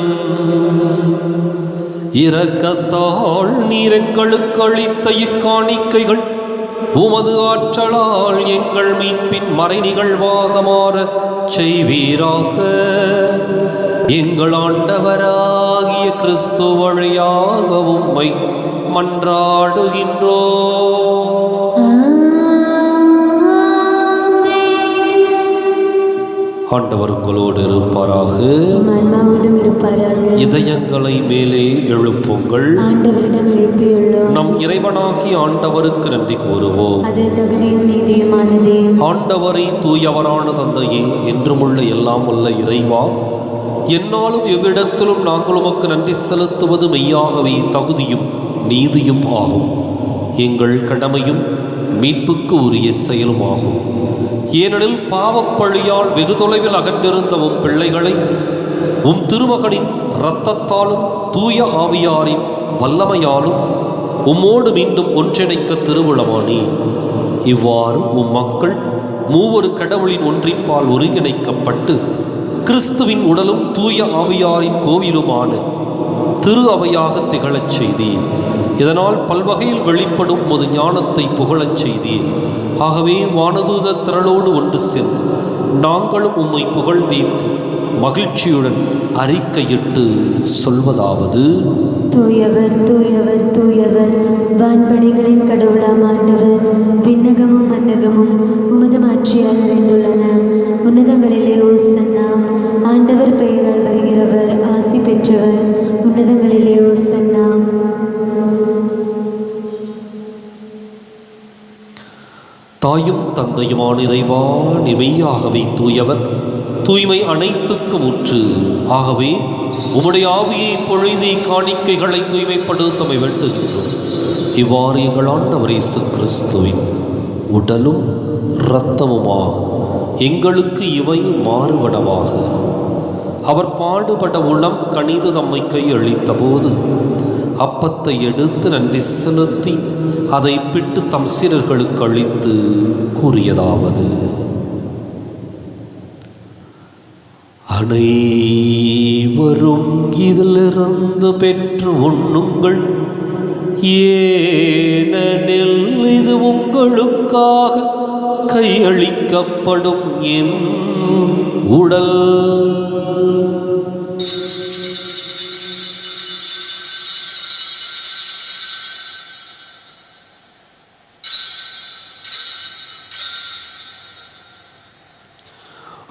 இரக்கத்தால் நீர் எங்களுக்கு அளித்த இக்காணிக்கைகள் உமது ஆற்றலால் எங்கள் மீட்பின் மறை நிகழ்வாக மாற செய்வீராக. எங்கள் ஆண்டவராகிய கிறிஸ்து வழியாக உம்மை மன்றாடுகின்றோம். ஆண்டவர் உங்களோடு இருப்பாராக. ஆன்மாவோடும் இருப்பாராக. இதயங்களை மேலே எழுப்புங்கள். ஆண்டவரிடம் எழுப்பியுள்ளோம். நம் இறைவனாகி ஆண்டவருக்கு நன்றி கூறுவோம். அது தகுதியும் நீதியுமானதே. ஆண்டவரை தூயவரான தந்தையே, என்றுமுள்ள எல்லாம் உள்ள இறைவா, என்னாலும் எவ்விடத்திலும் நாங்கள் உமக்கு நன்றி செலுத்துவது மெய்யாகவே தகுதியும் நீதியும் ஆகும். எங்கள் கடமையும் மீட்புக்கு உரிய செயலும் ஆகும். ஏனெனில் பாவப்பழியால் வெகு தொலைவில் அகன்றிருந்த உம் பிள்ளைகளை உம் திருமகனின் இரத்தத்தாலும் தூய ஆவியாரின் வல்லமையாலும் உம்மோடு மீண்டும் ஒன்றிணைக்க திருவுளமானி. இவ்வாறு உம் மக்கள் மூவொரு கடவுளின் ஒன்றிப்பால் ஒருங்கிணைக்கப்பட்டு கிறிஸ்துவின் உடலும் தூய ஆவியாரின் கோவிலுமான திரு அவையாக திகழச் செய்தீர். இதனால் பல்வகையில் வெளிப்படும் உமது ஞானத்தை புகழச் செய்தீர். ஆகவே வானதூத திரளோடு ஒன்று சேர்ந்து நாங்களும் உம்மை புகழ்ந்தேத்தி மகிழ்ச்சியுடன் அறிக்கையிட்டு சொல்வதாவது: தூயவர் தூயவர் தூயவர், வான்படிகளின் கடவுளாம் ஆண்டவர். விண்ணகமும் மன்னகமும் உமது மாட்சியால் நிறைந்துள்ளன. உன்னதங்களிலே ஓசன்னா. ஆண்டவர் பெயரால் வருகிறவர் ஆசி பெற்றவர். உன்னதங்களிலே ஓசன்னா. தாயும் தந்தையுமான இறைவா, மெய்யாகவே தூயவர், தூய்மை அனைத்துக்கும் ஊற்று. ஆகவே உம்முடைய ஆவியை பொழுதி காணிக்கைகளை தூய்மைப்படுத்தமை வேண்டுகின்றோம். இவ்வாறு எங்கள் ஆண்டவர் இயேசு கிறிஸ்துவின் உடலும் இரத்தமுமாக எங்களுக்கு இவை மாறுபடவாக. அவர் பாடுபட உளம் கனிது தம்மை கையளித்த போது அப்பத்தை எடுத்து நன்றி செலுத்தி அதை பிட்டு தம் சீடர்களுக்கு அளித்து கூறியதாவது: அனைவரும் இதிலிருந்து பெற்று உண்ணுங்கள், ஏனெனில் இது உங்களுக்காக கையளிக்கப்படும் என் உடல்.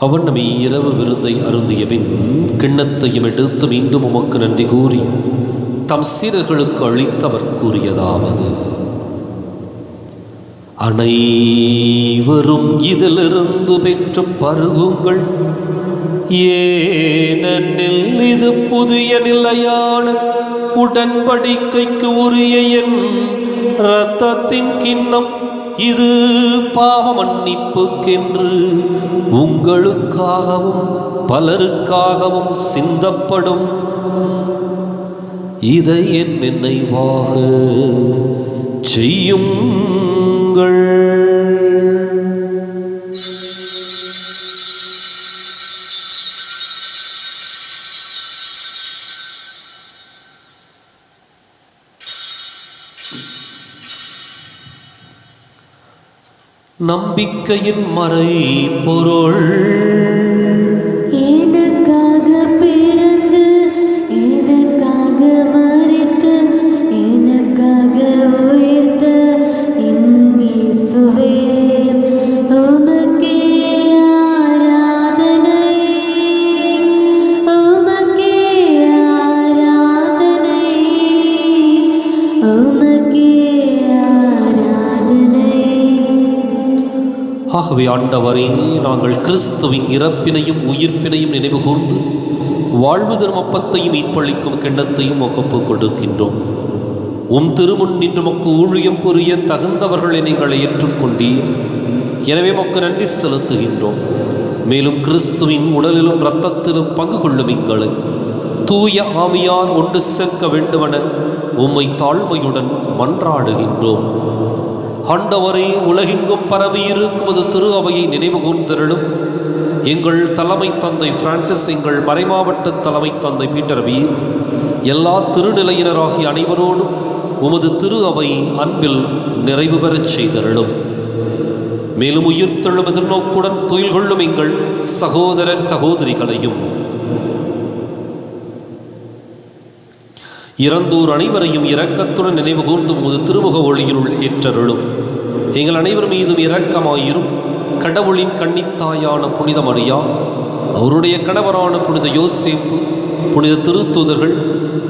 அவன் நம்மை இரவு விருந்தை அருந்திய பின் கிண்ணத்தையும் எடுத்து மீண்டும் உமக்கு நன்றி கூறி தம் சீடர்களுக்கு அளித்தவர் கூறியதாவது: அனைவரும் இதிலிருந்து பெற்று பருகுங்கள், ஏனெனில் இது புதிய நிலையான உடன்படிக்கைக்கு உரிய என் இரத்தத்தின் கிண்ணம். இது பாவ மன்னிப்புக்கென்று உங்களுக்காகவும் பலருக்காகவும் சிந்தப்படும். இதை என் நினைவாக செய்யுங்கள். நம்பிக்கையின் மறை பொருள். எனக்காக பிறந்து எனக்காக மரித்து எனக்காக உயிர்த்த என் இயேசுவே, உமக்கே ஆராதனை, உமக்கே ஆராதனை, உமக்கே ஆராதனை. ஆகவே ஆண்டவரே, நாங்கள் கிறிஸ்துவின் இறப்பினையும் உயிர்ப்பினையும் நினைவு கூர்ந்து வாழ்வு தரும் அப்பத்தையும் மீட்பளிக்கும் கிண்ணத்தையும் ஒப்பு கொடுக்கின்றோம். உம் திருமுன் நின்று மக்கு ஊழியம் புரிய தகுந்தவர்களை நீங்கள் ஏற்றுக்கொண்டீர். எனவே மக்கு நன்றி செலுத்துகின்றோம். மேலும் கிறிஸ்துவின் உடலிலும் இரத்தத்திலும் பங்கு கொள்ளும் எங்களை தூய ஆவியார் ஒன்று சேர்க்க வேண்டுமென உம்மை தாழ்மையுடன் மன்றாடுகின்றோம். ஆண்டவரே, உலகெங்கும் பரவி இருக்குமது திரு அவையை நினைவு கூர்ந்தருளும். எங்கள் தலைமை தந்தை பிரான்சிஸ், எங்கள் மறைமாவட்ட தலைமை தந்தை பீட்டர் பீர், எல்லா திருநிலையினராகிய அனைவரோடும் உமது திரு அவை அன்பில் நிறைவு பெறச் செய்தருளும். மேலும் உயிர்த்தெழும் எதிர்நோக்குடன் துயில் கொள்ளும் எங்கள் சகோதரர் சகோதரிகளையும் இறந்தோர் அனைவரையும் இரக்கத்துடன் நினைவு கூர்ந்து உமது திருமுக ஒளியினுள் ஏற்றருளும். எங்கள் அனைவர் மீதும் இரக்கமாயிரும். கடவுளின் கன்னித்தாயான புனித மரியா, அவருடைய கணவரான புனித யோசேப்பு, புனித திருத்தூதர்கள்,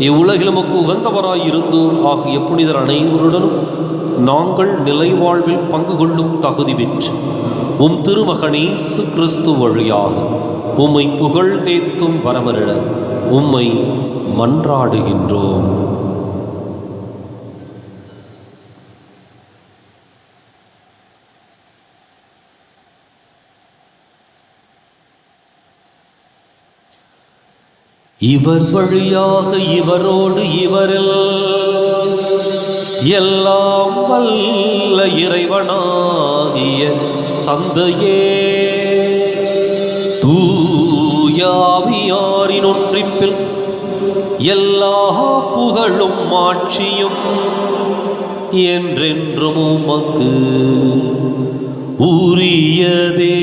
இவ்வுலகில் மக்கு உகந்தவராயிருந்தோர் ஆகிய புனிதர் அனைவருடனும் நாங்கள் நிலைவாழ்வில் பங்கு கொள்ளும் தகுதி பெற்று உம் திருமகன் இயேசு கிறிஸ்து வழியாக உம்மை புகழ்ந்தேத்தும் வரமருள உம்மை மன்றாடுகின்றோம். இவர் வழியாக இவரோடு இவரில் எல்லாம் வல்ல இறைவனாகிய தந்தையே, தூயாவியாரின் ஒன்றிப்பில் எல்லா புகழும் மாட்சியும் என்றென்றும் உமக்கு உரியதே.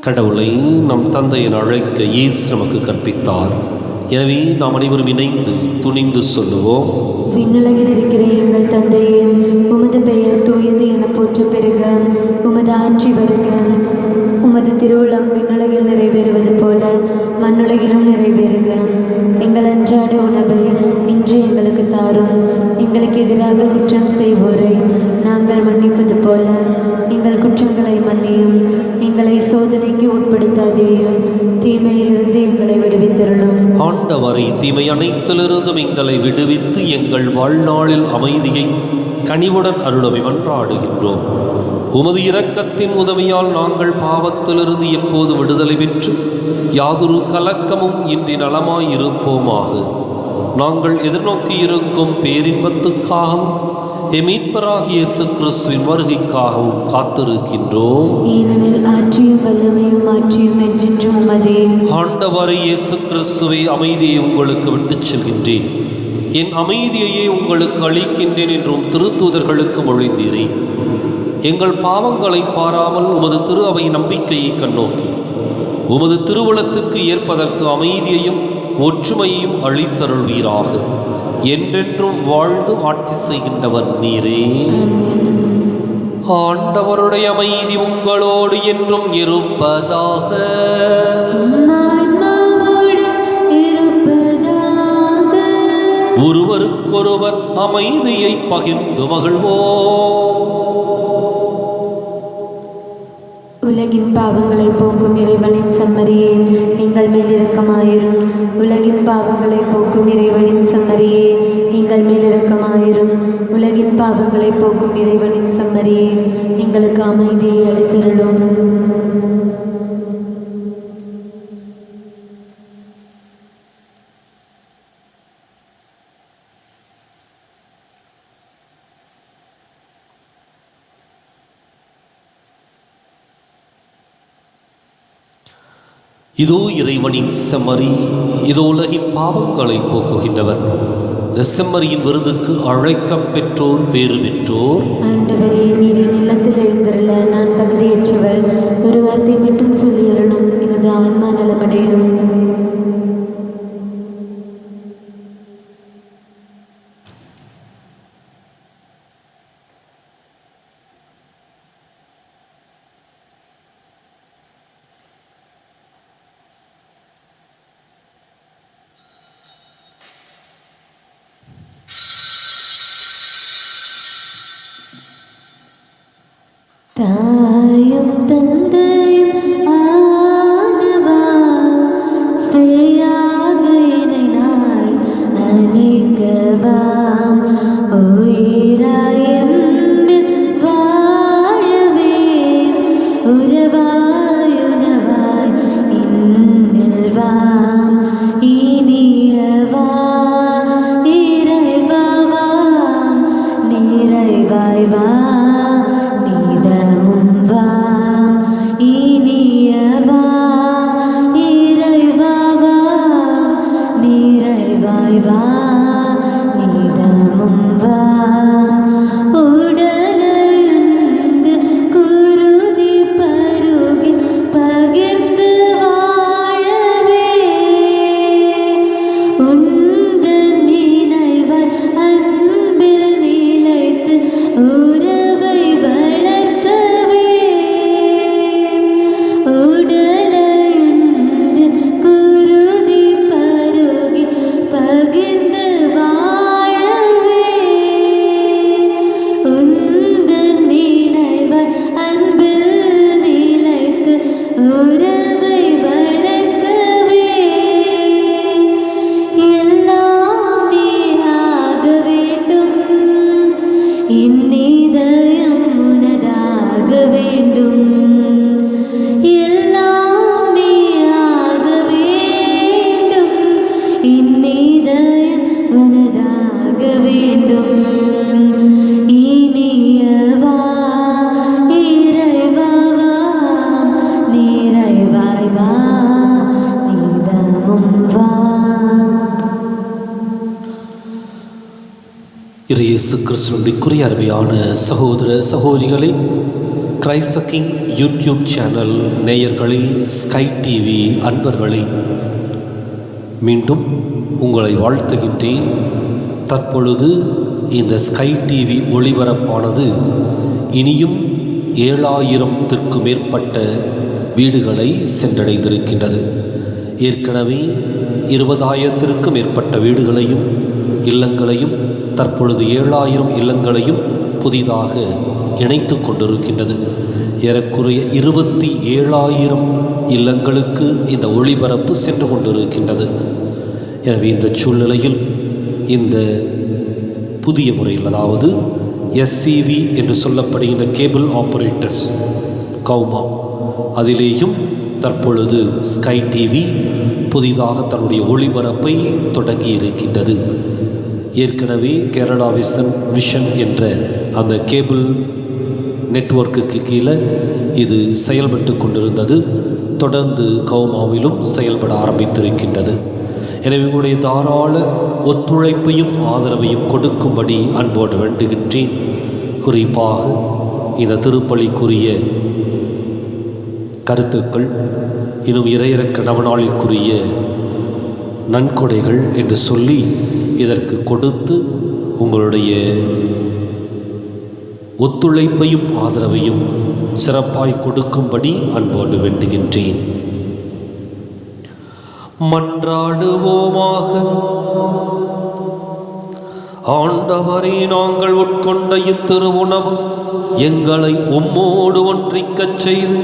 கடவுளை நம் தந்தையின் அழைக்க இயேசு நமக்கு கற்பித்தார். எனவே நாம் அனைவரும் இணைந்து துணிந்து சொல்லுவோம்: விண்ணுலகில் இருக்கிற எங்கள் தந்தையே, உமது பெயர் தூயது என போற்ற பெறுக. உமது ஆட்சி வருக. உமது திருவுளம் விண்ணுலகில் நிறைவேறுவது போல மண்ணுலகிலும் நிறைவேறுக. எங்கள் அன்றாட உணவை இன்று எங்களுக்கு தாரும். எங்களுக்கு எதிராக குற்றம் செய்வோரை நாங்கள் மன்னிப்பது போல எங்கள் குற்றங்களை மன்னியும். எங்கள் எங்களை சோதனைக்கு உட்படுத்தாதேயும், தீமையிலிருந்து எங்களை விடுவித்தருளும். ஆண்டவரை தீமை அனைத்திலிருந்தும் எங்களை விடுவித்து எங்கள் வாழ்நாளில் அமைதியை கனிவுடன் அருளவை மன்றாடுகின்றோம். உமது இரக்கத்தின் உதவியால் நாங்கள் பாவத்திலிருந்து எப்போது விடுதலை பெற்று யாதொரு கலக்கமும் இன்றி நலமாயிருப்போமாக. நாங்கள் எதிர்நோக்கி இருக்கும் பேரின்பத்துக்காகவும் மீட்பராகிய இயேசு கிறிஸ்துவின் வருகைக்காகவும் காத்திருக்கின்றோம். ஏனெனில் ஆட்சியும் வல்லமையும் மாற்றியும் என்றென்றும் உமதே. ஆண்டவரை இயேசு கிறிஸ்துவை அமைதியை உங்களுக்கு விட்டுச் செல்கின்றேன், என் அமைதியையே உங்களுக்கு அளிக்கின்றேன் என்றும் திருத்தூதர்களுக்கு மொழிந்தீரே. எங்கள் பாவங்களை பாராமல் உமது திரு அவை நம்பிக்கையை கண்ணோக்கி உமது திருவுளத்துக்கு ஏற்பதற்கு அமைதியையும் ஒற்றுமையையும் அளித்தருள்வீராக. என்றென்றும் வாழ்ந்து ஆட்சி செய்கின்றவர் நீரே. ஆண்டவருடைய அமைதி உங்களோடு என்றும் இருப்பதாக. ஒருவருக்கொருவர் அமைதியை பகிர்ந்து மகிழ்வோம். உலகின் பாவங்களை போக்கும் இறைவனின் செம்மறியே, எங்கள் மேல் இரக்கமாயிரும். உலகின் பாவங்களை போக்கும் இறைவனின் செம்மறியே, எங்கள் மேல் இரக்கமாயிரும். உலகின் பாவங்களை போக்கும் இறைவனின் செம்மறியே, எங்களுக்கு அமைதியை அளித்தருளும். இதோ இறைவனின் செம்மறி, இதோ உலகின் பாவங்களை போக்குகின்றவர். இந்த செம்மறியின் விருதுக்கு அழைக்கப் பெற்றோர் பேறு பெற்றோர். ஆண்டவரே, நீர் என் இல்லத்தில் எழுந்தருள நான் தகுதியற்றவர். ஒரு வார்த்தை மட்டும் சொல்லி அருளும், எனது ஆன்மா நலமடையும். தாயும் தந்தையும் ஆனவா, சேயாக என்னை நாள் அணைக்கவாம். உயிராயம் வாழவே உறவாயுணவாய் இன்னல்வாம். இனியவா இறைவாவாம், நிறைவாய் வா இனியவா இறைவாவாம், நிறைவாய் வா நீதமும் வா. உடலுண்டு குருதி பருகி பகிர்ந்து வாழவே உந்தன் நினைவாய் அன்பில் நிலைத்து உறவை வளர்க்கவே. உடலுண்டு குருதி பருகி பகிர்ந்து வாழவே உந்தன் நினைவாய் அன்பில் நிலைத்து உறவை வளர்க்கவே. எல்லாம் நீயாக வேண்டும், என் இதயம் உனதாக வேண்டும். எல்லாம் நீயாக வேண்டும், என் இதயம் உனதாக வேண்டும். இனியவா இறைவாவாம், நிறைவாய் வா நீதமும் வா. இயேசு கிறிஸ்துவின் அருமையான சகோதர சகோதரிகளே, கிரைஸ்த கிங் யூடியூப் சேனல் நேயர்களே, ஸ்கை டிவி அன்பர்களே, மீண்டும் உங்களை வாழ்த்துகின்றேன். தற்பொழுது இந்த ஸ்கை டிவி ஒளிபரப்பானது இனியும் 7000த்திற்கும் மேற்பட்ட வீடுகளை சென்றடைந்திருக்கின்றது. ஏற்கனவே 20,000த்திற்கும் மேற்பட்ட வீடுகளையும் இல்லங்களையும் தற்பொழுது 7,000 இல்லங்களையும் புதிதாக இணைத்து கொண்டிருக்கின்றது. ஏறக்குறைய 27,000 இல்லங்களுக்கு இந்த ஒளிபரப்பு சென்று கொண்டிருக்கின்றது. எனவே இந்த சூழ்நிலையில் இந்த புதிய முறையில், அதாவது SCV என்று சொல்லப்படுகின்ற கேபிள் ஆபரேட்டர்ஸ் கௌமா, அதிலேயும் தற்பொழுது ஸ்கை டிவி புதிதாக தன்னுடைய ஒளிபரப்பை தொடங்கி இருக்கின்றது. ஏற்கனவே கேரளா விஷன் என்ற அந்த கேபிள் நெட்வொர்க்குக்கு கீழே இது செயல்பட்டு கொண்டிருந்தது. தொடர்ந்து கௌமாவிலும் செயல்பட ஆரம்பித்திருக்கின்றது. எனவே உங்களுடைய தாராள ஒத்துழைப்பையும் ஆதரவையும் கொடுக்கும்படி அன்போடு வேண்டுகின்றேன். குறிப்பாக இந்த திருப்பலிக்குரிய கருத்துக்கள், இன்னும் இறையிறக்க நவநாளிற்குரிய நன்கொடைகள் என்று சொல்லி இதற்கு கொடுத்து உங்களுடைய ஒத்துழைப்பையும் ஆதரவையும் சிறப்பாய் கொடுக்கும்படி அன்போடு வேண்டுகின்றேன். மன்றாடுவோமாக. ஆண்டவரே, நாங்கள் உட்கொண்ட இத்திருவுணவு எங்களை உம்மோடு ஒன்றிக்கச் செய்து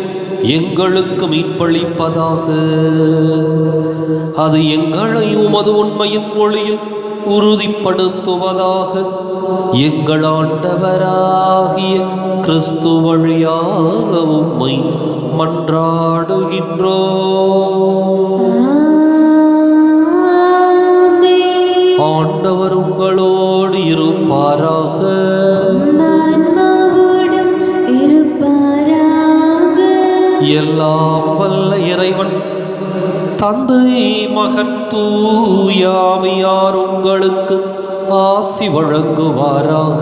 எங்களுக்கு மீட்பளிப்பதாக. அது எங்களை உமது உண்மையின் ஒளியில் உறுதிப்படுத்துவதாக. எங்கள் ஆண்டவராகிய கிறிஸ்து வழியாக உம்மை மன்றாடுகின்றோம். ஆண்டவர் உங்களோடு இருப்பாராக. எல்லாம் வல்ல இறைவன் தந்தை, மகன், தூயாவியார் உங்களுக்கு ஆசி வழங்குவாராக.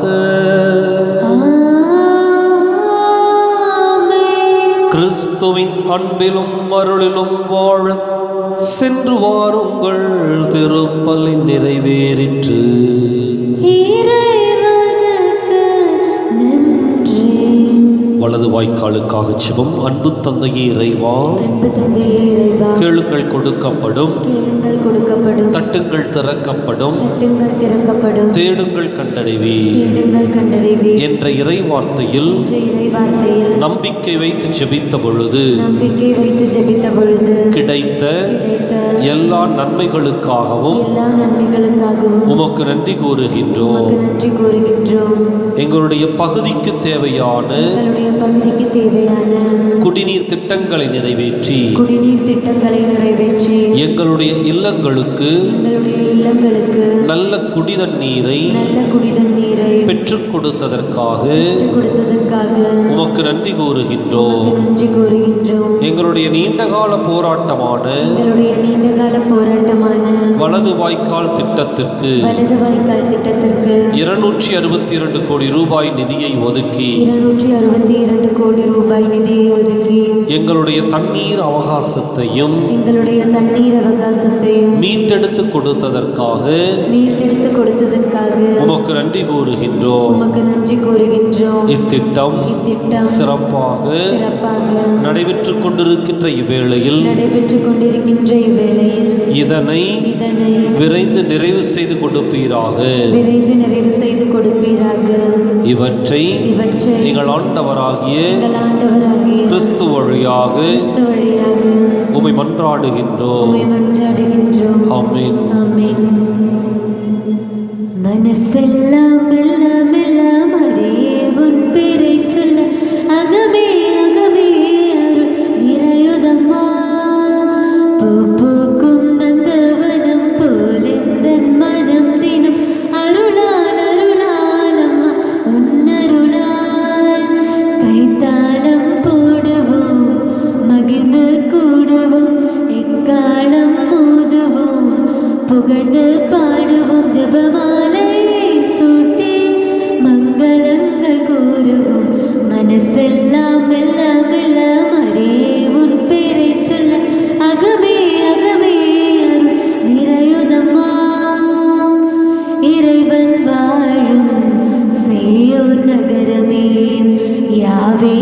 கிறிஸ்துவின் அன்பிலும் அருளிலும் வாழ சென்று வாருங்கள். திருப்பலி நிறைவேறிற்று. வலது வாய்க்காலுக்காக சிவம். அன்பு தந்தையே இறைவா, கேளுங்கள் கொடுக்கப்படும், தட்டுங்கள் திறக்கப்படும், தேடுங்கள் கண்டடைவே என்ற இறை வார்த்தையில் நம்பிக்கை வைத்து ஜெபித்த பொழுது கிடைத்த எல்லா நன்மைகளுக்காகவும் உமக்கு நன்றி கூறுகின்றோம். எங்களுடைய பகுதிக்கு தேவையான குடிநீர் திட்டங்களை நிறைவேற்றி எங்களுடைய இல்லங்களுக்கு நல்ல குடிதண்ணீரை பெற்றுக் கொடுத்ததற்காக உமக்கு நன்றி கூறுகின்றோம். எங்களுடைய நீண்டகால போராட்டமான வலது வாய்க்கால் திட்டத்திற்கு 262 கோடி ரூபாய் நிதியை ஒதுக்கி எங்களுடைய தண்ணீர் அவகாசத்தையும் மீட்டெடுத்து கொடுத்ததற்காக உமக்கு நன்றி கூறுகின்றோம். இத்திட்டம் சிறப்பாக நடைபெற்றுக் கொண்டிருக்கின்ற இவ்வேளையில் இதனை விரைந்து நிறைவு செய்து கொடுப்பீராக. இவற்றை எங்கள் ஆண்டவராகிய கிறிஸ்து வழியாக உம்மை மன்றாடுகின்றோம். ஆமென். மனசெல்லாம் மெல்ல மெல்ல மறியே உன் பேரை சொல்ல அகமே அகமே அருள் நிறையுதம்மா. பூ பூக்கும் நந்தவனம் போலெந்தன் மனம் தினம் அருளால் அருளால் அம்மா உன்னருளால். கைத்தாளம் போடுவோம், மகிழ்ந்து கூடுவோம், எக்காலம் மோதுவோம், புகழ்ந்து பாடுவோம், ஜெபமாலை சூட்டி மங்களங்கள் கூறுவோம். மனசெல்லாம் மெல்ல மெல்ல மறியே உன் பேரை சொல்ல அகமே அகமே அருள் நிறையுதம்மா. இறைவன் வாழும் சேயோன் நகரமே, யாவே